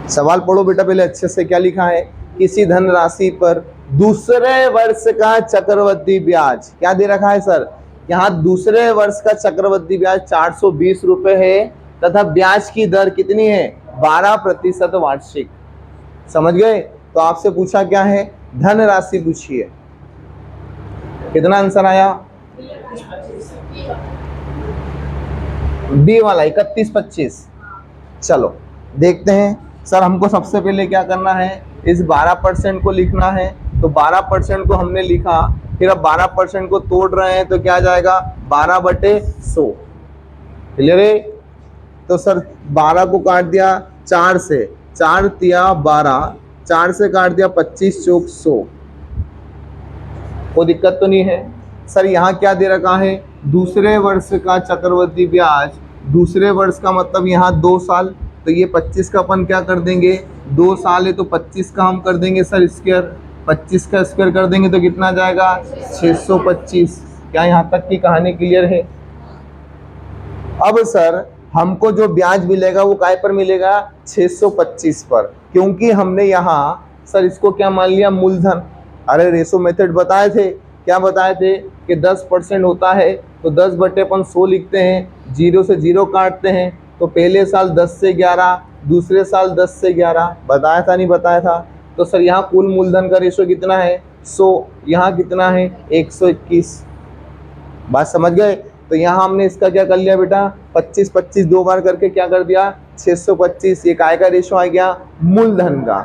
सवाल पढ़ो बेटा पहले अच्छे से। क्या लिखा है? किसी धनराशि पर दूसरे वर्ष का चक्रवृद्धि ब्याज क्या दे रखा है सर? यहाँ दूसरे वर्ष का चक्रवृद्धि ब्याज 420 रुपए है तथा ब्याज की दर कितनी है? 12% वार्षिक। समझ गए? तो आपसे पूछा क्या है? धनराशि पूछिए। कितना आंसर आया? बी वाला 31-25। चलो देखते हैं सर। हमको सबसे पहले क्या करना है? इस 12% को लिखना है। तो 12% को हमने लिखा, फिर अब 12% को तोड़ रहे हैं तो क्या आ जाएगा? 12/100। क्लियर है? तो सर 12 को काट दिया 4 से, 4 तिया 12, 4 से काट दिया 25 चौक 100। कोई दिक्कत तो नहीं है सर? यहाँ क्या दे रखा है? दूसरे वर्ष का चक्रवृद्धि ब्याज। दूसरे वर्ष का मतलब यहाँ 2 साल। तो ये 25 का अपन क्या कर देंगे? 2 साल है तो 25 का हम कर देंगे सर स्क्वायर। 25 का स्क्वायर कर देंगे तो कितना जाएगा? 625। क्या यहाँ तक की कहानी क्लियर है? अब सर हमको जो ब्याज मिलेगा वो काय पर मिलेगा? 625 पर, क्योंकि हमने यहाँ सर इसको क्या मान लिया? मूलधन। अरे रेशो मेथड बताए थे। क्या बताए थे? कि 10% होता है तो 10/100 लिखते हैं, 0 से 0 काटते हैं। तो पहले साल 10 से 11, दूसरे साल 10 से 11। बताया था नहीं बताया था? तो सर यहाँ कुल मूलधन का रेशो कितना है? 100। यहाँ कितना है? 121। बात समझ गए? तो यहाँ हमने इसका क्या कर लिया बेटा? 25-25 2 बार करके क्या कर दिया? 625। ये काय का रेशो आ गया? मूलधन का।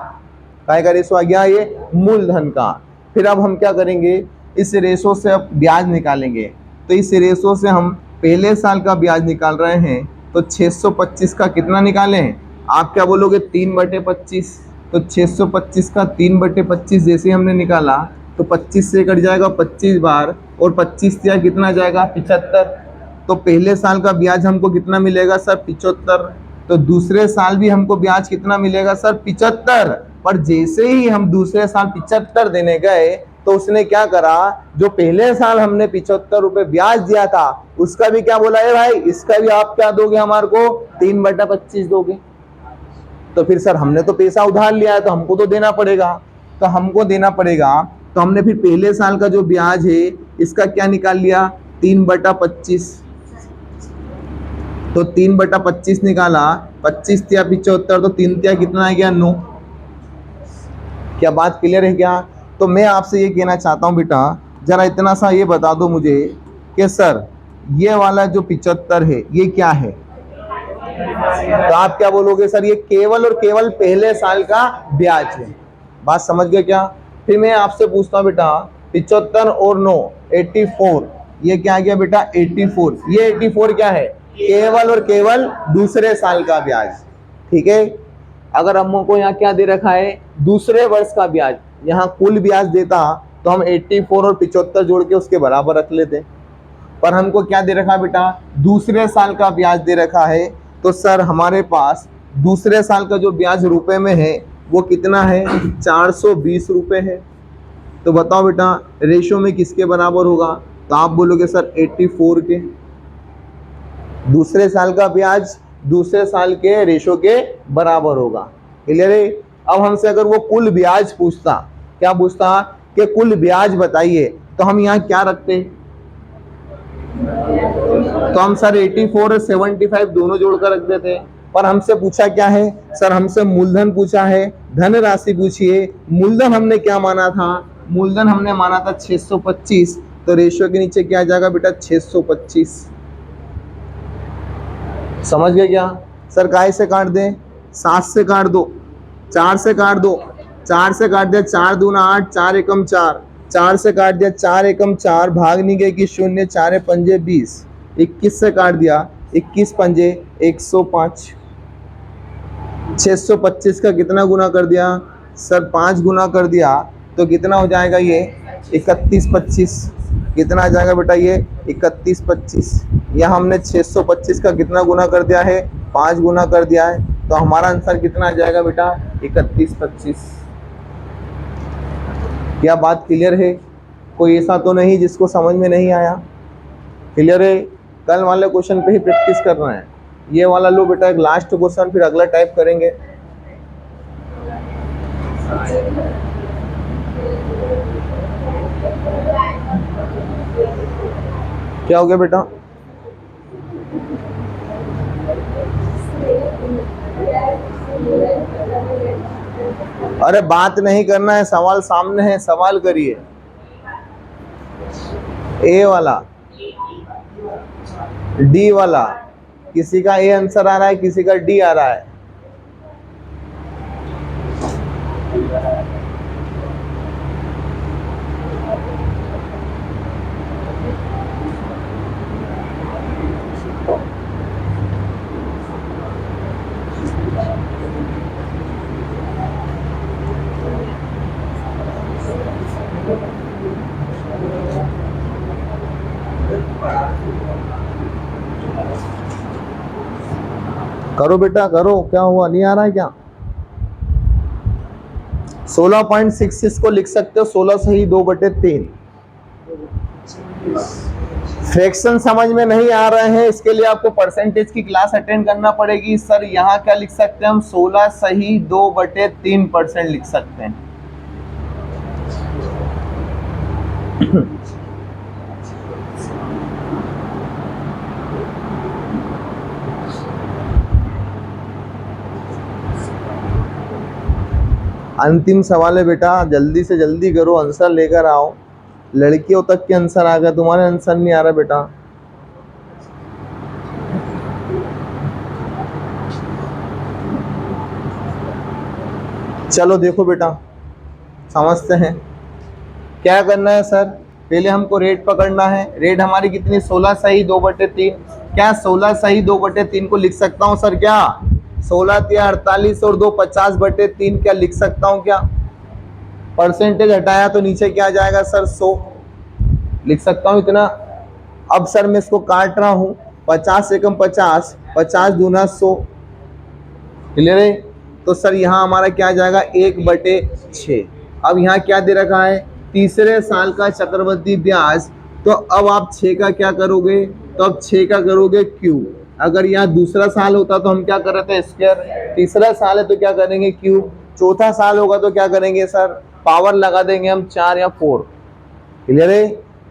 काय का रेशो आ गया? ये मूलधन का। फिर अब हम क्या करेंगे? इस रेशो से अब ब्याज निकालेंगे। तो इस रेशो से हम पहले साल का ब्याज निकाल रहे हैं। तो 625 का कितना निकालें? आप क्या बोलोगे? 3/25। तो 625 का 3/25 जैसे हमने निकाला तो 25 से कट जाएगा 25 बार, और 25 या कितना जाएगा? 75। तो पहले साल का ब्याज हमको कितना मिलेगा सर? 75। तो दूसरे साल भी हमको ब्याज कितना मिलेगा सर? 75। पर जैसे ही हम दूसरे साल 75 देने गए तो उसने क्या करा? जो पहले साल हमने 75 रुपए ब्याज दिया था उसका भी क्या बोला है भाई? इसका भी आप क्या दोगे? हमारे को 3/25 दोगे। तो फिर सर हमने तो पैसा उधार लिया है तो हमको तो देना पड़ेगा। तो हमको देना पड़ेगा, तो हमने फिर पहले साल का जो ब्याज है इसका क्या निकाल लिया? 3/25। तो 3/25 निकाला, 25 तिया 75, तो 3 तिया कितना आ गया? 9। क्या बात क्लियर है क्या? तो मैं आपसे ये कहना चाहता हूँ बेटा, जरा इतना सा ये बता दो मुझे कि सर ये वाला जो 75 है ये क्या है? तो आप क्या बोलोगे? सर ये केवल और केवल पहले साल का ब्याज है। बात समझ गए क्या? फिर मैं आपसे पूछता हूँ बेटा, 75 और 9 84, ये क्या आ गया बेटा? 84। ये 84 क्या है? केवल और केवल दूसरे साल का ब्याज। ठीक है? अगर हमको यहाँ क्या दे रखा है? दूसरे वर्ष का ब्याज। यहाँ कुल ब्याज देता तो हम 84 और 75 जोड़ के उसके बराबर रख लेते, पर हमको क्या दे रखा है बेटा? दूसरे साल का ब्याज दे रखा है। तो सर हमारे पास दूसरे साल का जो ब्याज रुपए में है वो कितना है? 420 रुपए है। तो बताओ बेटा रेशो में किसके बराबर होगा? तो आप बोलोगे सर 84 के। दूसरे साल का ब्याज दूसरे साल के रेशो के बराबर होगा। क्लियर है? अब हमसे अगर वो कुल ब्याज पूछता, क्या पूछता? कि कुल ब्याज बताइए, तो हम यहाँ क्या रखते? तो हम सर 84 और 75 दोनों जोड़कर रख देते। पर हमसे पूछा क्या है? सर हमसे मूलधन पूछा है, धनराशि पूछिए। मूलधन हमने क्या माना था? मूलधन हमने माना था 625। तो रेशियो के नीचे क्या आ जाएगा बेटा? 625। समझ गए क्या? सर काय से काट दें? 7 से काट दो, 4 से काट दो, 4 से काट दिया 4 दूना 8, 4 एकम 4, 4 से काट दिया 4 एकम 4, भाग नहीं गए कि 0, 4 पंजे 20, 21 से काट दिया 21 पंजे 105। 625 का कितना गुना कर दिया? सर 5 गुना कर दिया तो कितना हो जाएगा? ये 31-25। कितना आ जाएगा बेटा? ये 31-25। यहाँ हमने 625 का कितना गुना कर दिया है? 5 गुना कर दिया है। तो हमारा आंसर कितना आ जाएगा बेटा 3125। क्या बात क्लियर है? कोई ऐसा तो नहीं जिसको समझ में नहीं आया? क्लियर है? कल वाले क्वेश्चन पे ही प्रैक्टिस करना है। ये वाला लो बेटा एक लास्ट क्वेश्चन, फिर अगला टाइप करेंगे। क्या हो गया बेटा? अरे बात नहीं करना है, सवाल सामने है, सवाल करिए। ए वाला, डी वाला, किसी का ए आंसर आ रहा है, किसी का डी आ रहा है। करो बेटा करो, क्या हुआ, नहीं आ रहा है क्या? 16.66 को लिख सकते हो 16 से ही 2/3। फ्रैक्शन समझ में नहीं आ रहे हैं, इसके लिए आपको परसेंटेज की क्लास अटेंड करना पड़ेगी। सर यहाँ क्या लिख सकते हैं हम? 16 सही 2/3% लिख सकते हैं। अंतिम सवाल है बेटा, जल्दी से जल्दी करो, आंसर लेकर आओ। लड़कियों तक के आंसर आ गए, तुम्हारे आंसर नहीं आ रहा बेटा। चलो देखो बेटा, समझते हैं क्या करना है। सर पहले हमको रेट पकड़ना है। रेट हमारी कितनी? 16 सही 2/3। क्या 16 सही 2/3 को लिख सकता हूँ सर? क्या 16 या 48 और 2 50/3 क्या लिख सकता हूँ क्या? परसेंटेज हटाया तो नीचे क्या आ जाएगा सर? 100 लिख सकता हूँ इतना। अब सर मैं इसको काट रहा हूँ, 50 एकम 50, 50 दूना 100। क्लियर है? तो सर यहाँ हमारा क्या आ जाएगा? 1/6। अब यहाँ क्या दे रखा है? तीसरे साल का चक्रवृद्धि ब्याज। तो अब आप 6 का क्या करोगे? तो अब 6 का करोगे क्यूब। अगर यहाँ दूसरा साल होता तो हम क्या कर रहे थे? स्क्वायर। तीसरा साल है तो क्या करेंगे? क्यूब। चौथा साल होगा तो क्या करेंगे सर? पावर लगा देंगे हम 4 या 4। क्लियर है?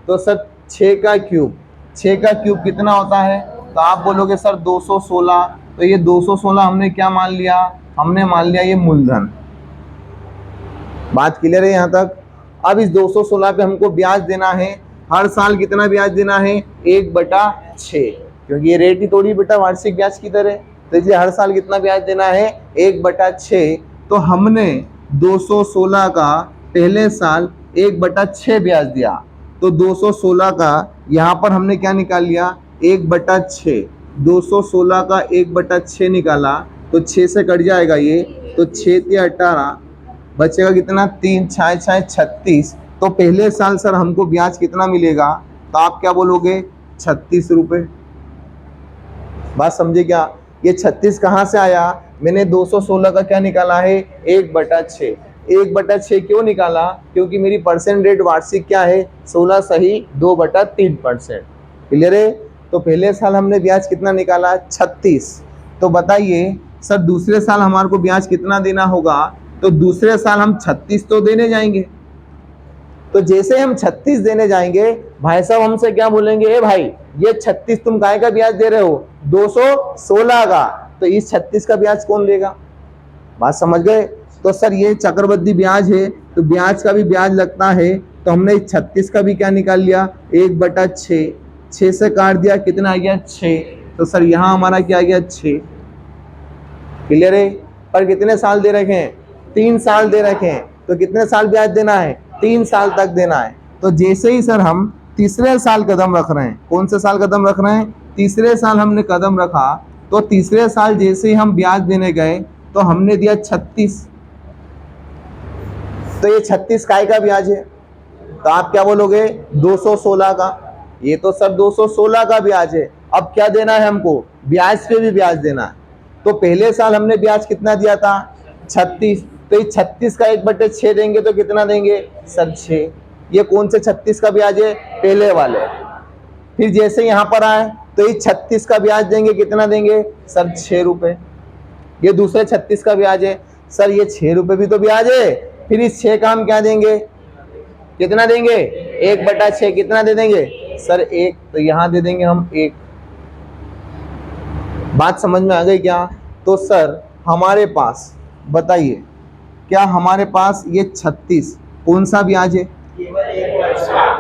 तो सर 6 का क्यूब, 6 का क्यूब कितना होता है? तो आप बोलोगे सर 216। तो ये 216 हमने क्या मान लिया? हमने मान लिया ये मूलधन। बात क्लियर है यहाँ तक? अब इस 216 पे हमको ब्याज देना है। हर साल कितना ब्याज देना है? 1/6, क्योंकि ये रेट ही थोड़ी बेटा वार्षिक ब्याज की तरह। तो इसलिए हर साल कितना ब्याज देना है? 1/6। तो हमने 216 का पहले साल 1/6 ब्याज दिया। तो 216 का यहाँ पर हमने क्या निकाल लिया? 1/6। 216 का 1/6 निकाला तो 6 से कट जाएगा ये, तो 6 × 18 बचेगा कितना? 3 × 6 = 36। तो पहले साल सर हमको ब्याज कितना मिलेगा? तो आप क्या बोलोगे? 36 रुपये। बात समझे क्या? ये 36 कहाँ से आया? मैंने 216 का क्या निकाला है? 1/6। 1/6 क्यों निकाला? क्योंकि मेरी परसेंट रेट वार्षिक क्या है? 16 सही 2/3%। क्लियर है? तो पहले साल हमने ब्याज कितना निकाला? 36। तो बताइए सर दूसरे साल हमारे को ब्याज कितना देना होगा? तो दूसरे साल हम 36 तो देने जाएंगे। तो जैसे हम 36 देने जाएंगे, भाई साहब हमसे क्या बोलेंगे? ए भाई ये 36 तुम काय का ब्याज दे रहे हो? 216 का। तो इस 36 का ब्याज कौन लेगा? बात समझ गए? तो सर ये चक्रवृद्धि ब्याज है, तो ब्याज का भी ब्याज लगता है। तो हमने 36 का भी क्या निकाल लिया? 1/6। 6 से काट दिया, कितना आ गया? 6। तो सर यहाँ हमारा क्या आ गया? 6। क्लियर है? पर कितने साल दे रखे हैं? 3 साल दे रखे हैं। तो कितने साल ब्याज देना है? 3 साल तक देना है। तो जैसे ही सर हम तीसरे साल कदम रख रहे हैं, कौन से साल कदम रख रहे हैं? तीसरे साल हमने कदम रखा, तो तीसरे साल जैसे ही हम ब्याज देने गए तो हमने दिया 36। तो ये 36 काय का ब्याज है? तो आप क्या बोलोगे? 216 का। ये तो सर 216 का ब्याज है। अब क्या देना है हमको? ब्याज पे भी ब्याज देना है। तो पहले साल हमने ब्याज कितना दिया था 36, तो ये 36 का 1/6 देंगे तो कितना देंगे सर 6। ये कौन से 36 का ब्याज है, पहले वाले। फिर जैसे यहाँ पर आए तो ये 36 का ब्याज देंगे, कितना देंगे सर 6 रुपए। ये दूसरे 36 का ब्याज है सर, ये 6 रुपए भी तो ब्याज है। फिर इस 6 का हम क्या देंगे, कितना देंगे 1/6, कितना दे देंगे सर 1, तो यहाँ दे देंगे हम 1। बात समझ में आ गई क्या? तो सर हमारे पास बताइए, क्या हमारे पास ये 36 कौन सा ब्याज है,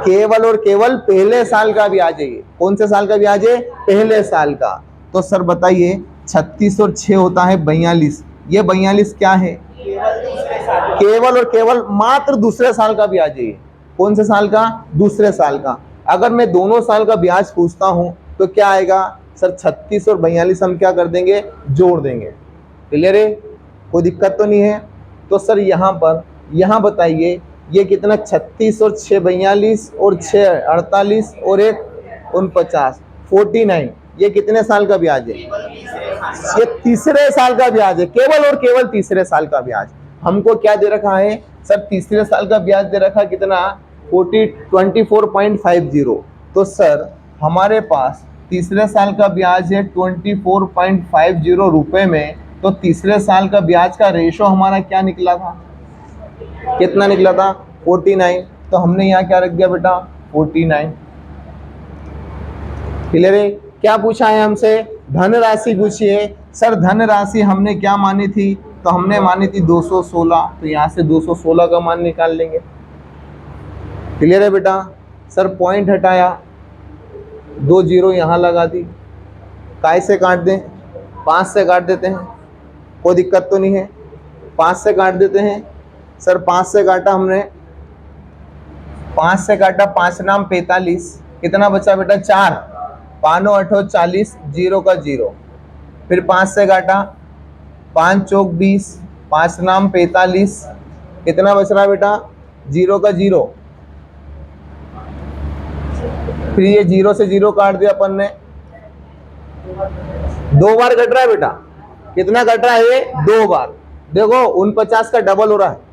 केवल और केवल पहले साल का ब्याज है। ये कौन से साल का ब्याज है, पहले साल का। तो सर बताइए 36 और 6 होता है 42, ये 42 क्या है, केवल और केवल मात्र दूसरे साल का ब्याज है। कौन से साल का, दूसरे साल का। अगर मैं दोनों साल का ब्याज पूछता हूं तो क्या आएगा सर, 36 और 42 हम क्या कर देंगे, जोड़ देंगे। क्लियर है, कोई दिक्कत तो नहीं है। तो सर यहाँ पर, यहाँ बताइए ये कितना, 36 और 6 42 और 6 48 और 1 49, 49, ये कितने साल का ब्याज है, ये तीसरे साल का ब्याज है, केवल और केवल तीसरे साल का ब्याज। हमको क्या दे रखा है सर, तीसरे साल का ब्याज दे रखा कितना 24.50। तो सर हमारे पास तीसरे साल का ब्याज है 24.50 रुपए में। तो तीसरे साल का ब्याज का रेशो हमारा क्या निकला था, कितना निकला था 49। तो हमने यहाँ क्या रख दिया बेटा 49। क्लियर है? क्या पूछा है हमसे, धनराशि पूछी है। सर धनराशि हमने क्या मानी थी, तो हमने मानी थी 216, तो यहाँ से 216 का मान निकाल लेंगे। क्लियर है बेटा? सर पॉइंट हटाया, 2 जीरो यहाँ लगा दी, काय से काट दें, 5 से काट देते हैं, कोई दिक्कत तो नहीं है, 5 से काट देते हैं। सर 5 से काटा हमने, 5 से काटा, 5 नाम 45, कितना बचा बेटा 4, 5 8 40, 0 का 0। फिर 5 से काटा, 5 चौक 20, 5 नाम 45, कितना बच रहा बेटा 0 का 0। फिर ये 0 से 0 काट दिया अपन ने, 2 बार कट रहा है बेटा, कितना कट रहा है ये 2 बार। देखो 49 का डबल हो रहा है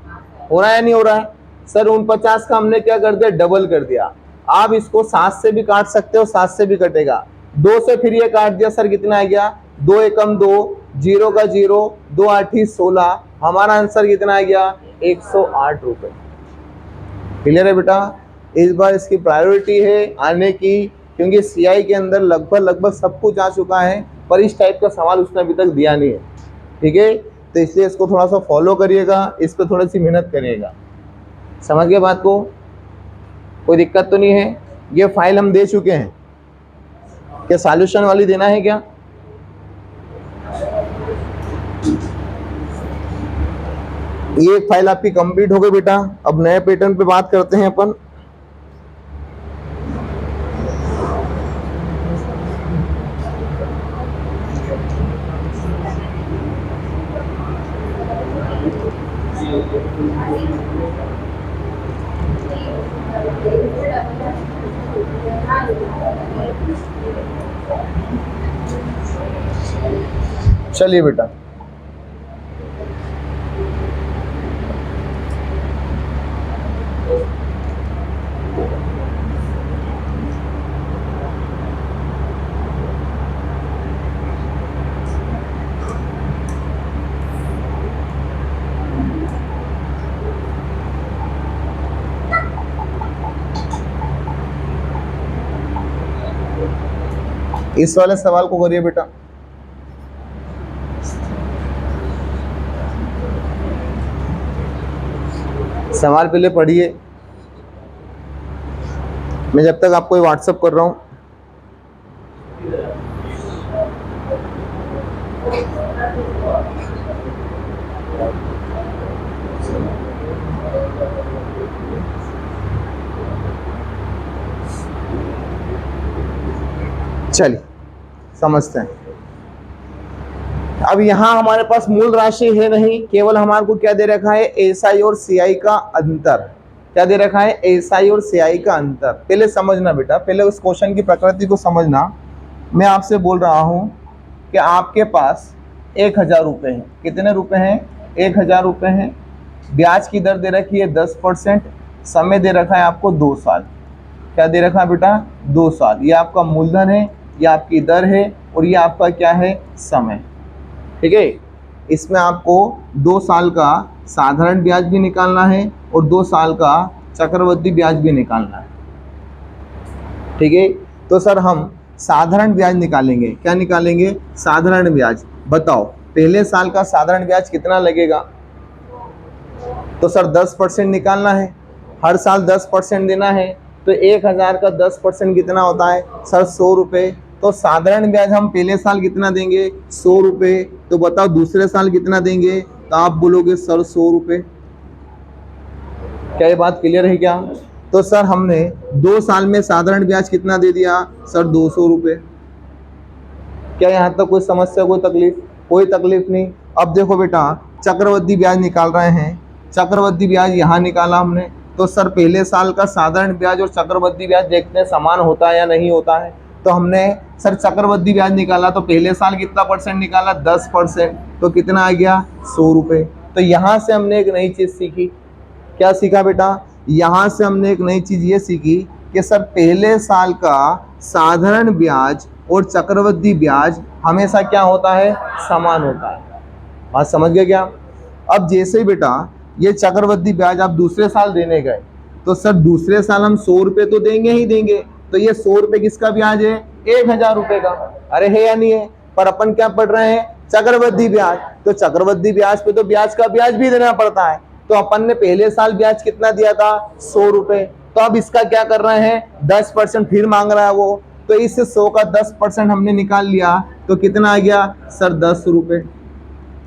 या नहीं हो रहा है? सर 49 का हमने क्या कर दिया, डबल कर दिया। आप इसको 7 से भी काट सकते हो, 7 से भी कटेगा, 2 से फिर ये काट दिया, सर कितना आ गया 2 एकम 2, 0 का 0, 2 8 16, हमारा आंसर कितना आ गया 108 रुपए। क्लियर है बेटा? इस बार इसकी प्रायोरिटी है आने की, क्योंकि सीआई के अंदर लगभग सब कुछ आ चुका है, पर इस टाइप का सवाल उसने अभी तक दिया नहीं है। ठीक है, तो इसलिए इसको थोड़ा सा फॉलो करिएगा, इस पर थोड़ी सी मेहनत करिएगा। समझ गए बात को? कोई दिक्कत तो नहीं है? ये फाइल हम दे चुके हैं, क्या सॉल्यूशन वाली देना है क्या? ये एक फाइल आपकी कंप्लीट हो गई बेटा। अब नए पैटर्न पे बात करते हैं अपन। चलिए बेटा, इस वाले सवाल को करिए बेटा। सवाल पहले पढ़िए, मैं जब तक आपको व्हाट्सएप कर रहा हूं। चलिए समझते हैं। अब यहाँ हमारे पास मूल राशि है नहीं, केवल हमारे को क्या दे रखा है, एसआई और सीआई का अंतर। क्या दे रखा है, एसआई और सीआई का अंतर। पहले समझना बेटा, पहले उस क्वेश्चन की प्रकृति को समझना। मैं आपसे बोल रहा हूं कि आपके पास 1,000 रुपये है। कितने रुपए हैं? 1,000 रुपये हैं। ब्याज की दर दे रखी है 10%, समय दे रखा है आपको 2 साल। क्या दे रखा है बेटा? 2 साल। ये आपका मूलधन है, ये आपकी दर है, और ये आपका क्या है? समय। ठीक है। इसमें आपको 2 साल का साधारण ब्याज भी निकालना है और 2 साल का चक्रवृद्धि ब्याज भी निकालना है। ठीक है। तो सर हम साधारण ब्याज निकालेंगे। क्या निकालेंगे? साधारण ब्याज। बताओ पहले साल का साधारण ब्याज कितना लगेगा? तो सर 10% निकालना है, हर साल 10% देना है। तो 1,000 का 10% कितना होता है? सर 100 रुपये। तो साधारण ब्याज हम पहले साल कितना देंगे? 100 रुपये। तो बताओ दूसरे साल कितना देंगे? तो आप बोलोगे सर 100 रुपये। क्या ये बात क्लियर है क्या? तो सर हमने 2 साल में साधारण ब्याज कितना दे दिया? सर 200 रुपये। क्या यहाँ तक कोई समस्या, कोई तकलीफ? कोई तकलीफ नहीं। अब देखो बेटा, चक्रवृद्धि ब्याज निकाल रहे हैं। चक्रवृद्धि ब्याज यहाँ निकाला हमने। तो सर पहले साल का साधारण ब्याज और चक्रवृद्धि ब्याज देखते हैं समान होता है या नहीं होता है। तो हमने सर चक्रवृद्धि ब्याज निकाला, तो पहले साल कितना परसेंट निकाला? 10%। तो कितना आ गया? 100 रुपये। तो यहाँ से हमने एक नई चीज़ सीखी। क्या सीखा बेटा? यहाँ से हमने एक नई चीज़ ये सीखी कि सर पहले साल का साधारण ब्याज और चक्रवृद्धि ब्याज हमेशा क्या होता है? समान होता है। बात समझ गए क्या? अब जैसे ही बेटा ये चक्रवृद्धि ब्याज आप दूसरे साल देने गए, तो सर दूसरे साल हम 100 रुपये तो देंगे ही देंगे। तो ये 100 रुपये किसका ब्याज है? 1,000 रुपये का। अरे है या नहीं है? पर अपन क्या पढ़ रहे हैं? चक्रवृद्धि ब्याज। तो चक्रवृद्धि ब्याज पे तो ब्याज का ब्याज भी देना पड़ता है। तो अपन ने पहले साल ब्याज कितना दिया था? 100 रुपये। तो अब इसका क्या कर रहे हैं? 10% फिर मांग रहा है वो। तो इस 100 का 10% हमने निकाल लिया, तो कितना आ गया? सर 10 रुपये।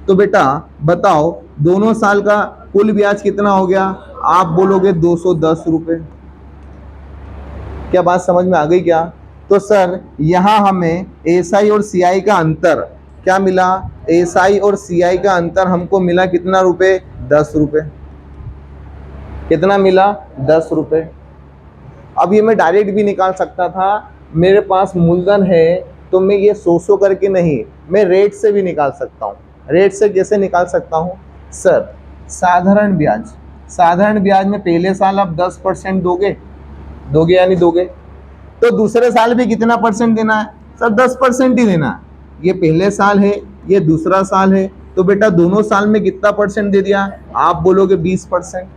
तो बेटा बताओ दोनों साल का कुल ब्याज कितना हो गया? आप बोलोगे 210 रुपये। क्या बात समझ में आ गई क्या? तो सर यहाँ हमें एसआई और सीआई का अंतर क्या मिला? एसआई और सीआई का अंतर हमको मिला कितना रुपए? 10 रुपये। कितना मिला? 10 रुपये। अब ये मैं डायरेक्ट भी निकाल सकता था, मेरे पास मूलधन है तो मैं ये 100 करके नहीं, मैं रेट से भी निकाल सकता हूँ। रेट से कैसे निकाल सकता हूँ? सर साधारण ब्याज, साधारण ब्याज में पहले साल आप 10% दोगे या नहीं दोगे? तो दूसरे साल भी कितना परसेंट देना है? सर 10% ही देना है। ये पहले साल है, ये दूसरा साल है, तो बेटा दोनों साल में कितना परसेंट दे दिया? आप बोलोगे 20%।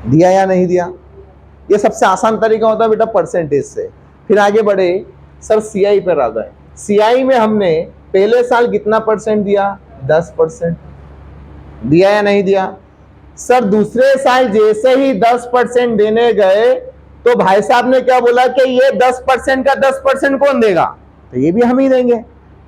दिया या नहीं दिया? ये सबसे आसान तरीका होता है बेटा परसेंटेज से। फिर आगे बढ़े, सर सीआई पर आ गए। सीआई में हमने पहले साल कितना परसेंट दिया? 10%। दिया या नहीं दिया? सर दूसरे साल जैसे ही 10% देने गए तो भाई साहब ने क्या बोला कि ये 10% का 10% कौन देगा? तो ये भी हम ही देंगे।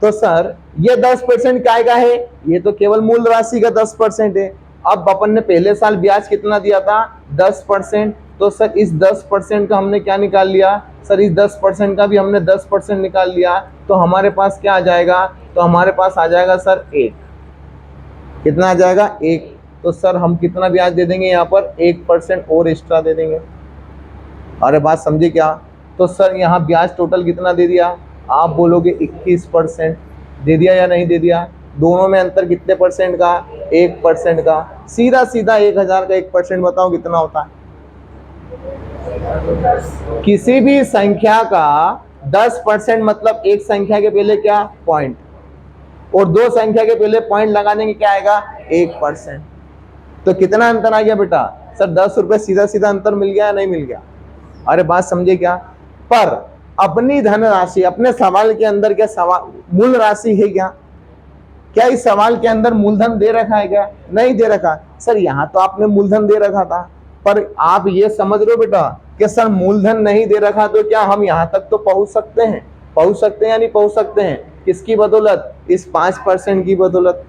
तो सर ये 10% काय का है? ये तो केवल मूल राशि का 10% है। अब अपन ने पहले साल ब्याज कितना दिया था? 10%। तो सर इस 10% का हमने क्या निकाल लिया? सर इस 10% का भी हमने 10% निकाल लिया। तो हमारे पास क्या आ जाएगा? तो हमारे पास आ जाएगा सर 1। कितना आ जाएगा? 1। तो सर हम कितना ब्याज दे देंगे यहाँ पर? 1% और एक्स्ट्रा दे देंगे। अरे बात समझे क्या? तो सर यहाँ ब्याज टोटल कितना दे दिया? आप बोलोगे 21%। दे दिया या नहीं दे दिया? दोनों में अंतर कितने परसेंट का? 1% का। सीधा सीधा 1,000 का 1% बताओ कितना होता है? किसी भी संख्या का 10% मतलब एक संख्या के पहले क्या? पॉइंट, और 2 संख्या के पहले पॉइंट लगाने के क्या आएगा? 1%। तो कितना अंतर आ गया बेटा? सर 10 रुपये सीधा सीधा अंतर मिल गया या नहीं मिल गया? अरे बात समझे क्या? पर अपनी धनराशि, अपने सवाल के अंदर क्या सवाल मूल राशि है क्या? क्या इस सवाल के अंदर मूलधन दे रखा है क्या? नहीं दे रखा। सर यहाँ तो आपने मूलधन दे रखा था, पर आप ये समझ रहे हो बेटा कि सर मूलधन नहीं दे रखा तो क्या हम यहाँ तक तो पहुंच सकते हैं? पहुंच सकते हैं या नहीं पहुंच सकते हैं? किसकी बदौलत? इस 5% की बदौलत।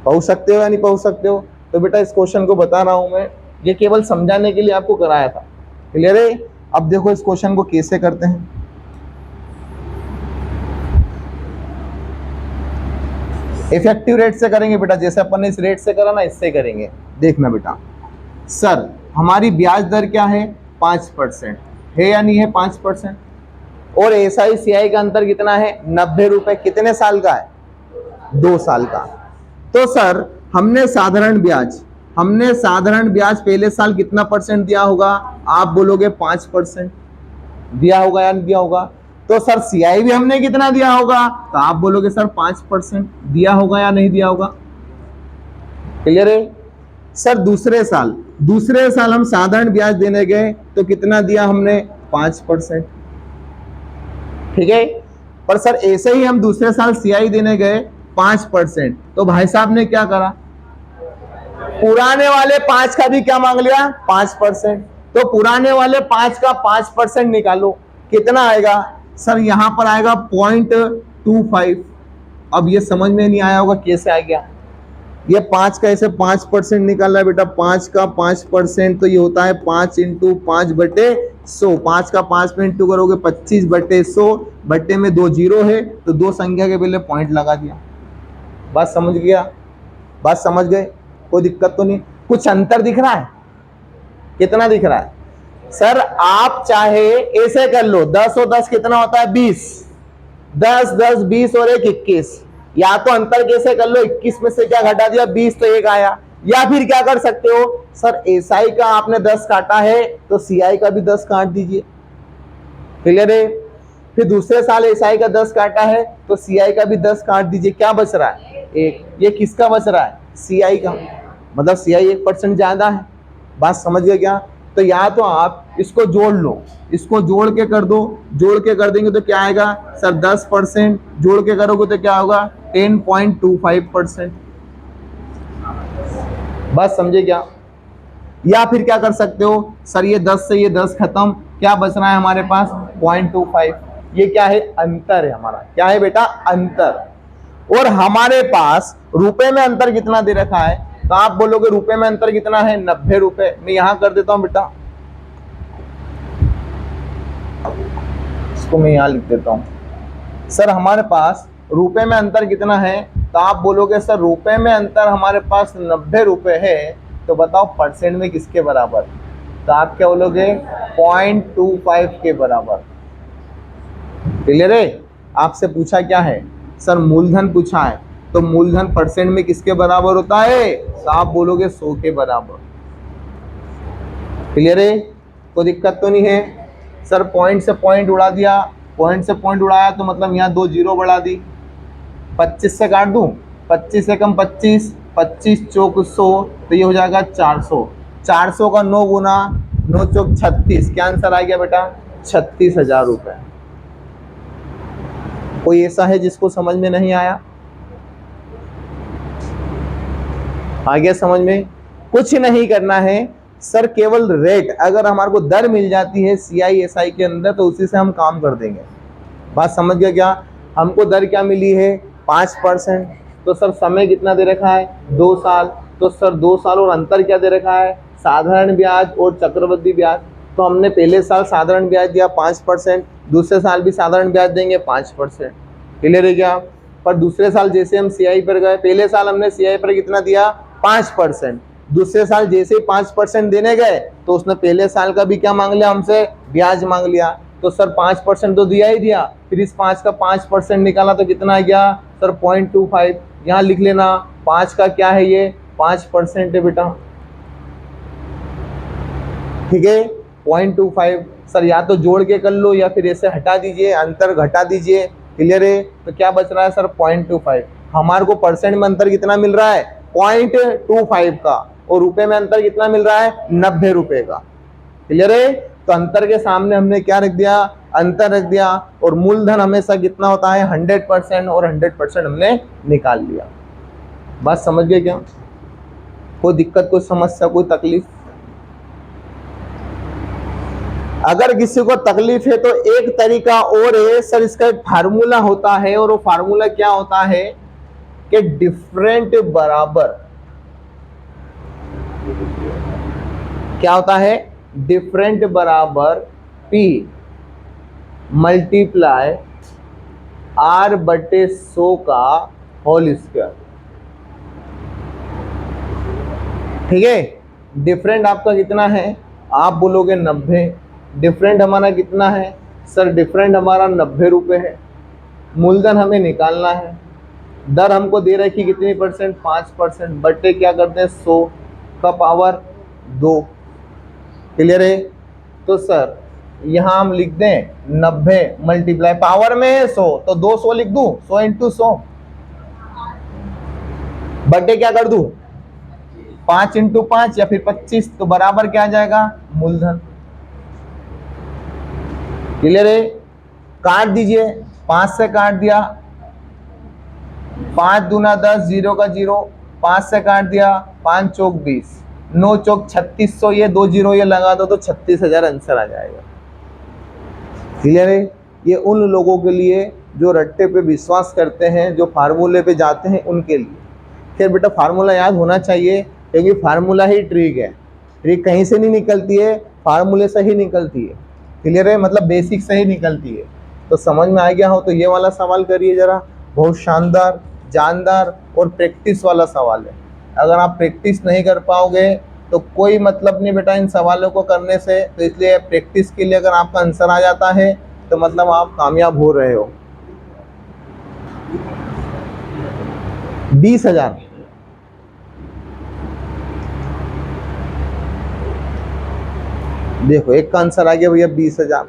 पहुंच सकते हो या नहीं पहुंच सकते हो? तो बेटा इस क्वेश्चन को बता रहा हूं मैं, ये केवल समझाने के लिए आपको कराया था। क्लियर है? अब देखो इस क्वेश्चन को कैसे करते हैं। इफेक्टिव रेट से करेंगे बेटा, जैसे अपन ने इस रेट से करा ना, इससे करेंगे। देखना बेटा, सर हमारी ब्याज दर क्या है? 5% है या नहीं है? 5%। और एसआई सीआई का अंतर कितना है? 90 रुपए। कितने साल का है? 2 साल का। तो सर हमने साधारण ब्याज पहले साल कितना परसेंट दिया होगा? आप बोलोगे 5% दिया होगा या नहीं दिया होगा। तो सर सीआई भी हमने कितना दिया होगा? तो आप बोलोगे सर 5% दिया होगा या नहीं दिया होगा। क्लियर है सर। दूसरे साल हम साधारण ब्याज देने गए तो कितना दिया हमने? 5%। ठीक है। पर सर ऐसे ही हम दूसरे साल सीआई देने गए 5%, तो भाई साहब ने क्या करा? पुराने वाले 5 का भी क्या मांग लिया? 5%। तो पुराने वाले 5 का 5% निकालो, कितना आएगा? सर यहां पर आएगा 0.25। अब ये समझ में नहीं आया होगा कैसे आ गया। ये 5 का ऐसे 5% निकाल रहा है बेटा। 5 का 5% तो ये होता है 5 × 5/100। 5 का 5 में इंटू करोगे 25/100, बट्टे में 2 जीरो है तो 2 संख्या के पहले पॉइंट लगा दिया। बात समझ गए? कोई दिक्कत तो नहीं? कुछ अंतर दिख रहा है? कितना दिख रहा है? सर आप चाहे ऐसे कर लो, 10 और 10 कितना होता है? 20। 10 10 20 और 1 21। या तो अंतर कैसे कर लो, 21 में से क्या घटा दिया? 20 तो 1 आया। या फिर क्या कर सकते हो सर, एसआई का आपने 10 काटा है तो सीआई का भी 10 काट दीजिए। क्लियर है। फिर दूसरे साल एसआई का 10 काटा है तो सीआई का भी 10 काट दीजिए। क्या बच रहा है? 1। ये किसका बच रहा है? सीआई का। मतलब सीआई 1% ज्यादा है। बात समझ गए क्या? तो या तो आप इसको जोड़ लो, इसको जोड़ के कर दो। जोड़ के कर देंगे तो क्या आएगा सर? 10%। जोड़ के करोगे तो क्या होगा? 10.25%। बात समझे क्या? या फिर क्या कर सकते हो सर, ये 10 से ये 10 खत्म, क्या बच रहा है हमारे पास? 0.25। ये क्या है? अंतर है हमारा। क्या है बेटा? अंतर। और हमारे पास रुपए में अंतर कितना दे रखा है? तो आप बोलोगे रुपए में अंतर कितना है? 90 रुपए। मैं यहां कर देता हूं बेटा, इसको मैं यहां लिख देता हूं। सर हमारे पास रुपए में अंतर कितना है? तो आप बोलोगे सर रुपए में अंतर हमारे पास 90 रुपए है। तो बताओ परसेंट में किसके बराबर? तो आप क्या बोलोगे? 0.25 के बराबर। क्लियर है। आपसे पूछा क्या है सर? मूलधन पूछा है। तो मूलधन परसेंट में किसके बराबर होता है? तो आप बोलोगे 100 के बराबर। क्लियर है। कोई दिक्कत तो नहीं है? सर पॉइंट से पॉइंट उड़ा दिया, पॉइंट से पॉइंट उड़ाया तो मतलब यहाँ 2 जीरो बढ़ा दी। 25 से काट दूं, 25 से कम 25, 25 चौक 100, तो ये हो जाएगा 400। 400 का 9 गुना 9 चौक 36। क्या आंसर आ गया बेटा? 36,000 रुपए। कोई ऐसा है जिसको समझ में नहीं आया? आ गया समझ में? कुछ नहीं करना है सर, केवल रेट, अगर हमारे को दर मिल जाती है सीआई एसआई के अंदर तो उसी से हम काम कर देंगे। बात समझ गया क्या? हमको दर क्या मिली है? 5%। तो सर समय कितना दे रखा है? 2 साल। तो सर 2 साल और अंतर क्या दे रखा है? साधारण ब्याज और चक्रवृद्धि ब्याज। तो हमने पहले साल साधारण ब्याज दिया 5%, दूसरे साल भी साधारण ब्याज देंगे 5%। क्लियर है क्या? पर दूसरे साल जैसे हम सीआई पर गए, पहले साल हमने सीआई पर कितना दिया? 5%। दूसरे साल जैसे ही 5% देने गए तो उसने पहले साल का भी क्या मांग लिया हमसे? ब्याज मांग लिया। तो सर 5% तो दिया ही दिया, फिर इस 5 का 5% निकाला तो कितना आ गया सर? 0.25। यहाँ लिख लेना 5 का क्या है? ये 5% है बेटा। ठीक है, 0.25। सर या तो जोड़ के कर लो या फिर ऐसे हटा दीजिए, अंतर घटा दीजिए। क्लियर है। तो क्या बच रहा है सर? 0.25। हमारे को परसेंट में अंतर कितना मिल रहा है? 0.25 का। और रुपए में अंतर कितना मिल रहा है? 90 रुपए का। क्लियर है। तो अंतर के सामने हमने क्या रख दिया? अंतर रख दिया। और मूलधन हमेशा कितना होता है? 100%, और 100% हमने निकाल लिया। बात समझ गए क्या? कोई दिक्कत, कोई समस्या, कोई तकलीफ? अगर किसी को तकलीफ है तो एक तरीका और है सर, इसका एक फार्मूला होता है, और वो फार्मूला क्या होता है कि डिफरेंट बराबर, क्या होता है? डिफरेंट बराबर P मल्टीप्लाई R/100 का होल स्क्वायर। ठीक है। डिफरेंट आपका कितना है? आप बोलोगे 90। डिफरेंट हमारा कितना है सर? डिफरेंट हमारा 90 रुपए है। मूलधन हमें निकालना है। दर हमको दे रखी कितनी परसेंट, 5%, बटे क्या करते हैं 100 का पावर 2। क्लियर है? तो सर यहाँ हम लिख दें 90 मल्टीप्लाई, पावर में है 100 तो 200 लिख दूं, 100 इंटू 100, बटे क्या कर दूं 5 इंटू 5 या फिर 25, तो बराबर क्या आ जाएगा मूलधन। क्लियर है? काट दीजिए, 5 से काट दिया, 5 दूना 10, 0 का 0, 5 से काट दिया, 5 चौक 20, 9 चौक 3600, ये 2 0 ये लगा दो तो 36,000 आंसर आ जाएगा। क्लियर है? ये उन लोगों के लिए जो रट्टे पे विश्वास करते हैं, जो फार्मूले पे जाते हैं, उनके लिए। खैर बेटा फार्मूला याद होना चाहिए, क्योंकि फार्मूला ही ट्रिक है, ट्रिक कहीं से नहीं निकलती है, फार्मूले से ही निकलती है। क्लियर है? मतलब बेसिक से ही निकलती है। तो समझ में आ गया हो तो ये वाला सवाल करिए जरा, बहुत शानदार, जानदार और प्रैक्टिस वाला सवाल है। अगर आप प्रैक्टिस नहीं कर पाओगे तो कोई मतलब नहीं बेटा इन सवालों को करने से, तो इसलिए प्रैक्टिस के लिए अगर आपका आंसर आ जाता है तो मतलब आप कामयाब हो रहे हो। 20,000, देखो एक का आंसर आ गया भैया 20,000।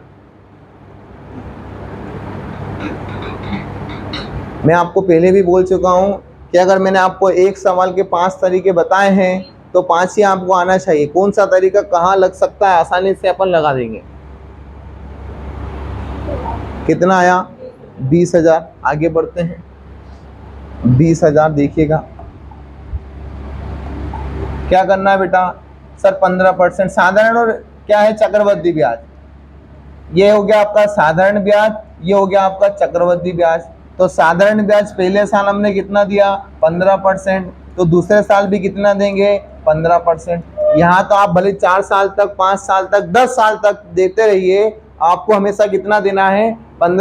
मैं आपको पहले भी बोल चुका हूं कि अगर मैंने आपको एक सवाल के 5 तरीके बताए हैं तो 5 ही आपको आना चाहिए। कौन सा तरीका कहाँ लग सकता है आसानी से अपन लगा देंगे। कितना आया 20,000। आगे बढ़ते हैं, 20,000 देखिएगा क्या करना है बेटा सर 15% साधारण और क्या है चक्रवृद्धि ब्याज। ये हो गया आपका साधारण ब्याज, ये हो गया आपका चक्रवृद्धि ब्याज। तो साधारण ब्याज पहले साल हमने कितना दिया 15%, तो दूसरे साल भी कितना देंगे 15%। यहाँ तो आप भले 4 साल तक, 5 साल तक, 10 साल तक देते रहिए, आपको हमेशा कितना देना है 15।